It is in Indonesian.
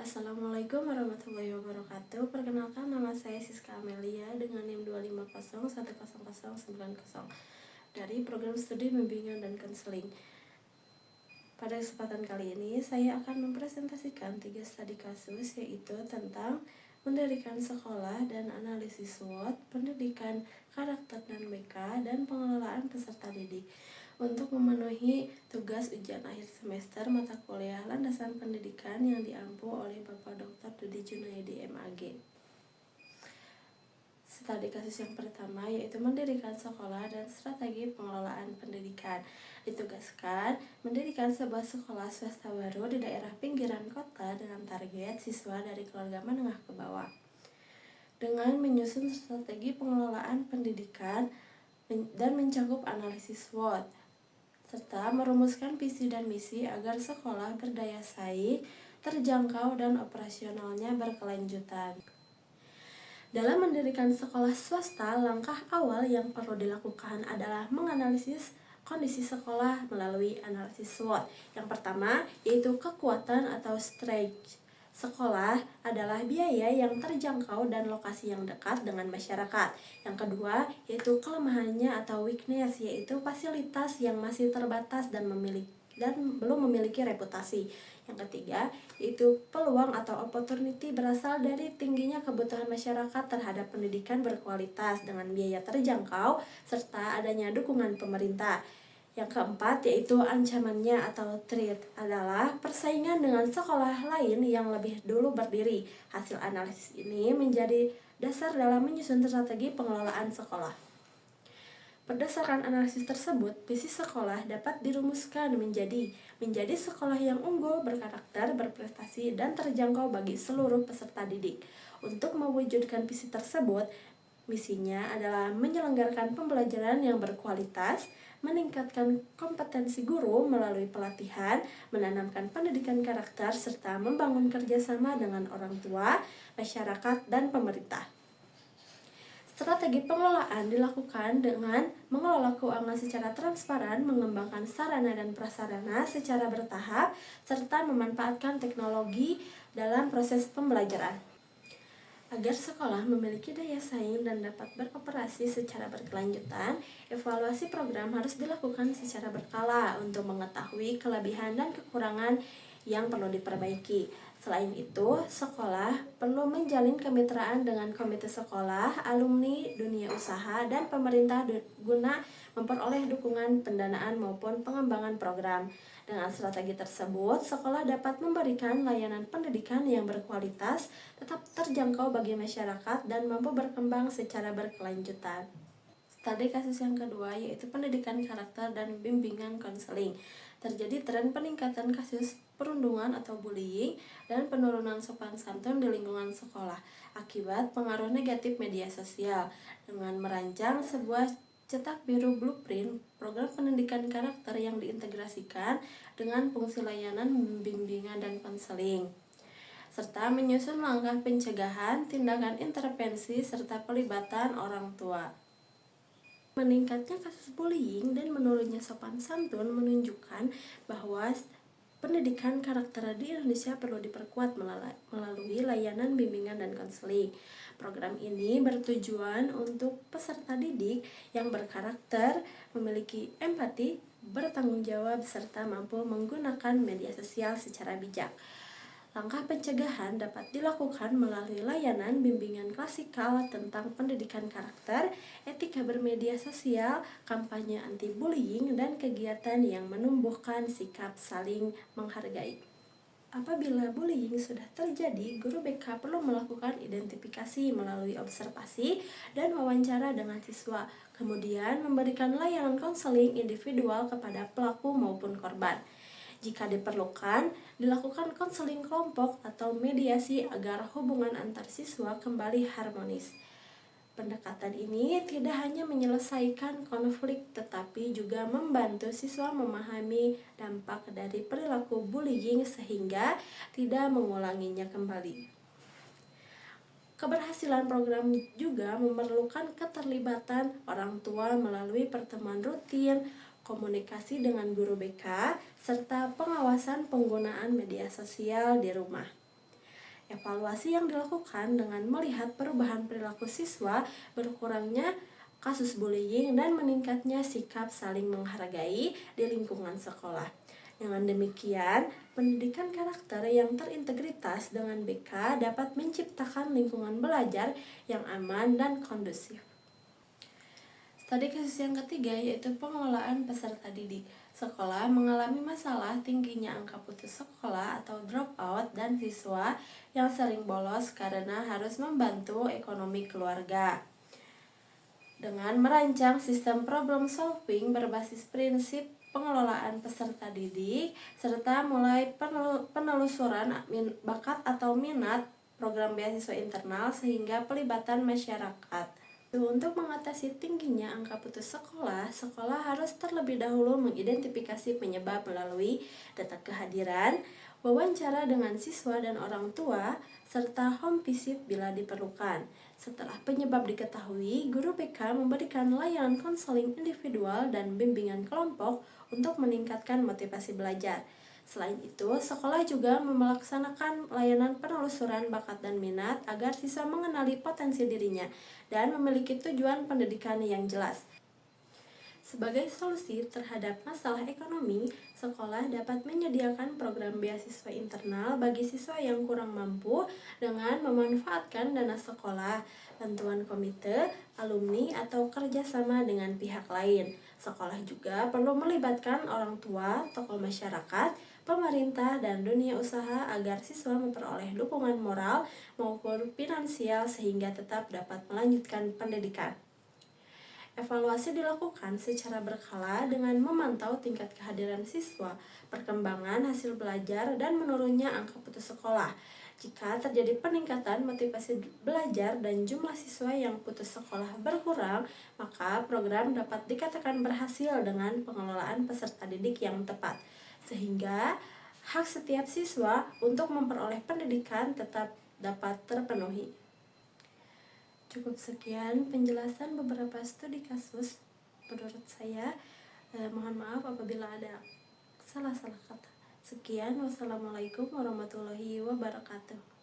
Assalamualaikum warahmatullahi wabarakatuh. Perkenalkan, nama saya Siska Amelia dengan NIM 250101090 dari Program Studi Bimbingan dan Konseling. Pada kesempatan kali ini saya akan mempresentasikan 3 studi kasus, yaitu tentang mendirikan sekolah dan analisis SWOT, pendidikan karakter dan BK, dan pengelolaan peserta didik untuk memenuhi tugas ujian akhir semester mata kuliah landasan pendidikan yang diampu oleh Bapak Dr. Dudi Junaidi MAG. Studi kasus yang pertama yaitu mendirikan sekolah dan strategi pengelolaan pendidikan. Ditugaskan mendirikan sebuah sekolah swasta baru di daerah pinggiran kota dengan target siswa dari keluarga menengah ke bawah. Dengan menyusun strategi pengelolaan pendidikan dan mencakup analisis SWOT, serta merumuskan visi dan misi agar sekolah berdaya saing, terjangkau, dan operasionalnya berkelanjutan. Dalam mendirikan sekolah swasta, langkah awal yang perlu dilakukan adalah menganalisis kondisi sekolah melalui analisis SWOT. Yang pertama yaitu kekuatan atau strength. Sekolah adalah biaya yang terjangkau dan lokasi yang dekat dengan masyarakat. Yang kedua yaitu kelemahannya atau weakness, yaitu fasilitas yang masih terbatas dan belum memiliki reputasi. Yang ketiga yaitu peluang atau opportunity berasal dari tingginya kebutuhan masyarakat terhadap pendidikan berkualitas dengan biaya terjangkau serta adanya dukungan pemerintah. Yang keempat yaitu ancamannya atau threat adalah persaingan dengan sekolah lain yang lebih dulu berdiri. Hasil analisis ini menjadi dasar dalam menyusun strategi pengelolaan sekolah. Berdasarkan analisis tersebut, visi sekolah dapat dirumuskan menjadi sekolah yang unggul, berkarakter, berprestasi, dan terjangkau bagi seluruh peserta didik. Untuk mewujudkan visi tersebut, misinya adalah menyelenggarakan pembelajaran yang berkualitas, meningkatkan kompetensi guru melalui pelatihan, menanamkan pendidikan karakter, serta membangun kerjasama dengan orang tua, masyarakat, dan pemerintah. Strategi pengelolaan dilakukan dengan mengelola keuangan secara transparan, mengembangkan sarana dan prasarana secara bertahap, serta memanfaatkan teknologi dalam proses pembelajaran. Agar sekolah memiliki daya saing dan dapat beroperasi secara berkelanjutan, evaluasi program harus dilakukan secara berkala untuk mengetahui kelebihan dan kekurangan yang perlu diperbaiki. Selain itu, sekolah perlu menjalin kemitraan dengan komite sekolah, alumni, dunia usaha, dan pemerintah guna memperoleh dukungan pendanaan maupun pengembangan program. Dengan strategi tersebut, sekolah dapat memberikan layanan pendidikan yang berkualitas, tetap terjangkau bagi masyarakat, dan mampu berkembang secara berkelanjutan. Studi kasus yang kedua yaitu pendidikan karakter dan bimbingan konseling. Terjadi tren peningkatan kasus perundungan atau bullying dan penurunan sopan santun di lingkungan sekolah akibat pengaruh negatif media sosial. Dengan merancang sebuah cetak biru blueprint program pendidikan karakter yang diintegrasikan dengan fungsi layanan bimbingan dan konseling, serta menyusun langkah pencegahan, tindakan intervensi, serta pelibatan orang tua. Meningkatnya kasus bullying dan menurunnya sopan santun menunjukkan bahwa pendidikan karakter di Indonesia perlu diperkuat melalui layanan bimbingan dan konseling. Program ini bertujuan untuk peserta didik yang berkarakter, memiliki empati, bertanggung jawab, serta mampu menggunakan media sosial secara bijak. Langkah pencegahan dapat dilakukan melalui layanan bimbingan klasikal tentang pendidikan karakter, etika bermedia sosial, kampanye anti-bullying, dan kegiatan yang menumbuhkan sikap saling menghargai. Apabila bullying sudah terjadi, guru BK perlu melakukan identifikasi melalui observasi dan wawancara dengan siswa, kemudian memberikan layanan konseling individual kepada pelaku maupun korban. Jika diperlukan, dilakukan konseling kelompok atau mediasi agar hubungan antar siswa kembali harmonis. Pendekatan ini tidak hanya menyelesaikan konflik, tetapi juga membantu siswa memahami dampak dari perilaku bullying sehingga tidak mengulanginya kembali. Keberhasilan program juga memerlukan keterlibatan orang tua melalui pertemuan rutin, komunikasi dengan guru BK, serta pengawasan penggunaan media sosial di rumah. Evaluasi yang dilakukan dengan melihat perubahan perilaku siswa, berkurangnya kasus bullying, dan meningkatnya sikap saling menghargai di lingkungan sekolah. Dengan demikian, pendidikan karakter yang terintegritas dengan BK dapat menciptakan lingkungan belajar yang aman dan kondusif. Studi kasus yang ketiga yaitu pengelolaan peserta didik. Sekolah mengalami masalah tingginya angka putus sekolah atau dropout dan siswa yang sering bolos karena harus membantu ekonomi keluarga. Dengan merancang sistem problem solving berbasis prinsip pengelolaan peserta didik, serta mulai penelusuran bakat atau minat program beasiswa internal sehingga pelibatan masyarakat. Untuk mengatasi tingginya angka putus sekolah, sekolah harus terlebih dahulu mengidentifikasi penyebab melalui data kehadiran, wawancara dengan siswa dan orang tua, serta home visit bila diperlukan. Setelah penyebab diketahui, guru BK memberikan layanan konseling individual dan bimbingan kelompok untuk meningkatkan motivasi belajar. Selain itu, sekolah juga melaksanakan layanan penelusuran bakat dan minat agar siswa mengenali potensi dirinya dan memiliki tujuan pendidikan yang jelas. Sebagai solusi terhadap masalah ekonomi, sekolah dapat menyediakan program beasiswa internal bagi siswa yang kurang mampu dengan memanfaatkan dana sekolah, bantuan komite, alumni, atau kerjasama dengan pihak lain. Sekolah juga perlu melibatkan orang tua, tokoh masyarakat, pemerintah, dan dunia usaha agar siswa memperoleh dukungan moral maupun finansial sehingga tetap dapat melanjutkan pendidikan. Evaluasi dilakukan secara berkala dengan memantau tingkat kehadiran siswa, perkembangan hasil belajar, dan menurunnya angka putus sekolah. Jika terjadi peningkatan motivasi belajar dan jumlah siswa yang putus sekolah berkurang, maka program dapat dikatakan berhasil dengan pengelolaan peserta didik yang tepat, sehingga hak setiap siswa untuk memperoleh pendidikan tetap dapat terpenuhi. Cukup sekian penjelasan beberapa studi kasus menurut saya. Mohon maaf apabila ada salah-salah kata. Sekian, wassalamualaikum warahmatullahi wabarakatuh.